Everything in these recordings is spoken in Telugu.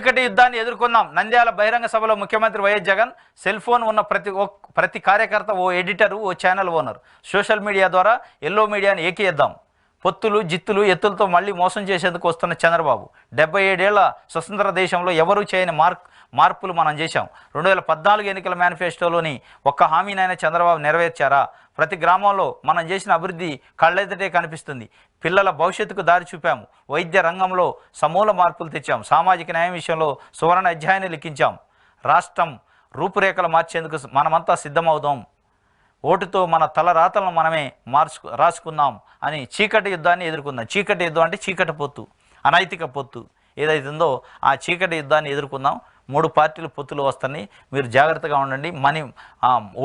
చీకటి యుద్ధాన్ని ఎదుర్కొందాం. నంద్యాల బహిరంగ సభలో ముఖ్యమంత్రి వైఎస్ జగన్. సెల్ ఫోన్ ఉన్న ప్రతి కార్యకర్త ఓ ఎడిటర్, ఓ ఛానల్ ఓనర్. సోషల్ మీడియా ద్వారా ఎల్లో మీడియాని ఏకీద్దాం. పొత్తులు జిత్తులు ఎత్తులతో మళ్ళీ మోసం చేసేందుకు వస్తున్న చంద్రబాబు. 77 ఏళ్ల స్వతంత్ర దేశంలో ఎవరూ చేయని మార్పులు మనం చేశాం. 2014 ఎన్నికల మేనిఫెస్టోలోని ఒక్క హామీనైనా చంద్రబాబు నెరవేర్చారా? ప్రతి గ్రామంలో మనం చేసిన అభివృద్ధి కళ్ళెదుటే కనిపిస్తుంది. పిల్లల భవిష్యత్తుకు దారి చూపాము. వైద్య రంగంలో సమూల మార్పులు తెచ్చాం. సామాజిక న్యాయం విషయంలో సువర్ణ అధ్యాయాన్ని లిఖించాం. రాష్ట్రం రూపురేఖలు మార్చేందుకు మనమంతా సిద్ధమవుదాం. ఓటుతో మన తలరాతలను మనమే రాసుకుందాం అని చీకటి యుద్ధాన్ని ఎదుర్కొందాం. చీకటి యుద్ధం అంటే చీకటి పొత్తు, అనైతిక పొత్తు ఏదైతుందో ఆ చీకటి యుద్ధాన్ని ఎదుర్కొందాం. 3 పార్టీలు పొత్తులు వస్తాయి. మీరు జాగ్రత్తగా ఉండండి.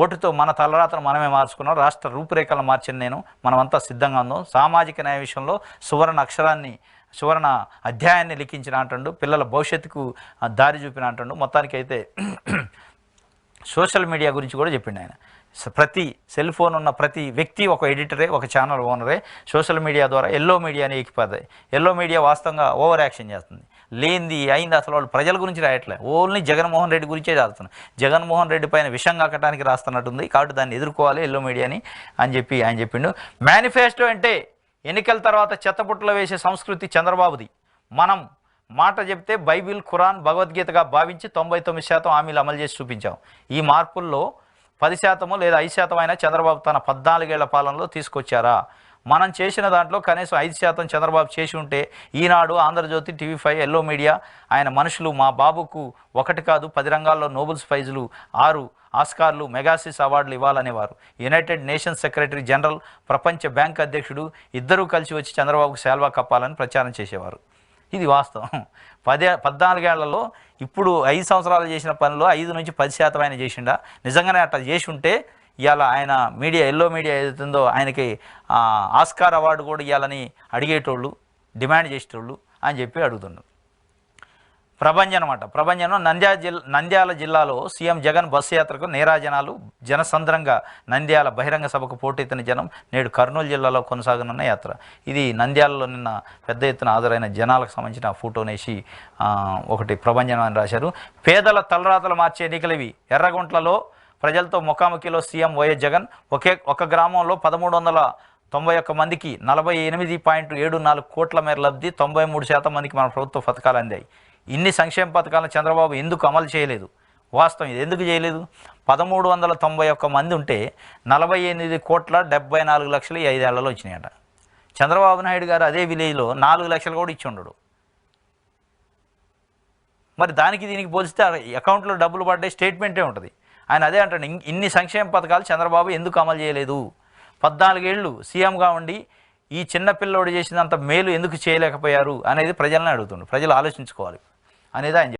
ఓటుతో మన తలరాతను మనమే మార్చుకున్నాం. రాష్ట్ర రూపురేఖలను మార్చింది నేను. మనమంతా సిద్ధంగా ఉందాం. సామాజిక న్యాయ విషయంలో సువర్ణ అధ్యాయాన్ని లిఖించిన అంటుండు. పిల్లల భవిష్యత్తుకు దారి చూపిన అంటుండు. మొత్తానికి అయితే సోషల్ మీడియా గురించి కూడా చెప్పిండు ఆయన. ప్రతి సెల్ ఫోన్ ఉన్న ప్రతి వ్యక్తి ఒక ఎడిటరే, ఒక ఛానల్ ఓనరే. సోషల్ మీడియా ద్వారా ఎల్లో మీడియాని ఎక్కిపోతాయి. ఎల్లో మీడియా వాస్తవంగా ఓవర్ యాక్షన్ చేస్తుంది. లేనిది అయింది. అసలు వాళ్ళు ప్రజల గురించి రాయట్లే, ఓన్లీ జగన్మోహన్ రెడ్డి గురించే రాస్తున్నారు. జగన్మోహన్ రెడ్డి పైన విషం కక్కడానికి రాస్తున్నట్టుంది. కాబట్టి దాన్ని ఎదుర్కోవాలి ఎల్లో మీడియాని అని చెప్పి ఆయన చెప్పిండు. మేనిఫెస్టో అంటే ఎన్నికల తర్వాత చెత్తపుట్టలో వేసే సంస్కృతి చంద్రబాబుది. మనం మాట చెప్తే బైబిల్, ఖురాన్, భగవద్గీతగా భావించి 99% హామీలు అమలు చేసి చూపించాం. ఈ మార్పుల్లో 10% లేదా 5% అయినా చంద్రబాబు తన 14 ఏళ్ల పాలనలో తీసుకొచ్చారా? మనం చేసిన దాంట్లో కనీసం 5% చంద్రబాబు చేసి ఉంటే ఈనాడు, ఆంధ్రజ్యోతి, TV5, ఎల్లో మీడియా ఆయన మనుషులు మా బాబుకు 1 కాదు 10 రంగాల్లో నోబెల్స్ ప్రైజులు, 6 ఆస్కార్లు, మెగాసిస్ అవార్డులు ఇవ్వాలనేవారు. యునైటెడ్ నేషన్స్ సెక్రటరీ జనరల్, ప్రపంచ బ్యాంక్ అధ్యక్షుడు ఇద్దరూ కలిసి వచ్చి చంద్రబాబుకు శాల్వా కప్పాలని ప్రచారం చేసేవారు. ఇది వాస్తవం. 14 ఏళ్లలో ఇప్పుడు 5 సంవత్సరాలు చేసిన పనిలో 5 నుంచి 10% ఆయన చేసిండా? నిజంగానే అట్లా చేసి ఉంటే ఇవాళ ఆయన మీడియా, ఎల్లో మీడియా ఏదైతుందో ఆయనకి ఆస్కార్ అవార్డు కూడా ఇవ్వాలని అడిగేటోళ్ళు, డిమాండ్ చేసేటోళ్ళు అని చెప్పి అడుగుతున్నారు. ప్రభంజనం నంద్యాల జిల్లాలో సీఎం జగన్ బస్సు యాత్రకు నీరాజనాలు. జనసంద్రంగా నంద్యాల బహిరంగ సభకు పోటెత్తిన జనం. నేడు కర్నూలు జిల్లాలో కొనసాగనున్న యాత్ర. ఇది నంద్యాలలో నిన్న పెద్ద ఎత్తున హాజరైన జనాలకు సంబంధించిన ఫోటోనేసి ఒకటి ప్రభంజనం అని రాశారు. పేదల తలరాతలు మార్చే ఎన్నికలు ఇవి. ఎర్రగుంట్లలో ప్రజలతో ముఖాముఖిలో సీఎం వైఎస్ జగన్. ఒక గ్రామంలో 1391 మందికి 48.74 కోట్ల మేర లబ్ధి. 93% మందికి మన ప్రభుత్వ పథకాలు అందాయి. ఇన్ని సంక్షేమ పథకాలను చంద్రబాబు ఎందుకు అమలు చేయలేదు? వాస్తవం ఇది ఎందుకు చేయలేదు? 1391 మంది ఉంటే 48,74,00,000 ఈ 5 ఏళ్లలో వచ్చినాయట. చంద్రబాబు నాయుడు గారు అదే విలేజ్లో 4 లక్షలు కూడా ఇచ్చి ఉండడు. మరి దానికి దీనికి పోలిస్తే అకౌంట్లో డబ్బులు పడ్డాయి, స్టేట్మెంటే ఉంటుంది. ఆయన అదే అంటాడు, ఇన్ని సంక్షేమ పథకాలు చంద్రబాబు ఎందుకు అమలు చేయలేదు? 14 ఏళ్ళు సీఎంగా ఉండి ఈ చిన్నపిల్లోడు చేసినంత మేలు ఎందుకు చేయలేకపోయారు అనేది ప్రజలను అడుగుతుండు. ప్రజలు ఆలోచించుకోవాలి అనేది ఆయన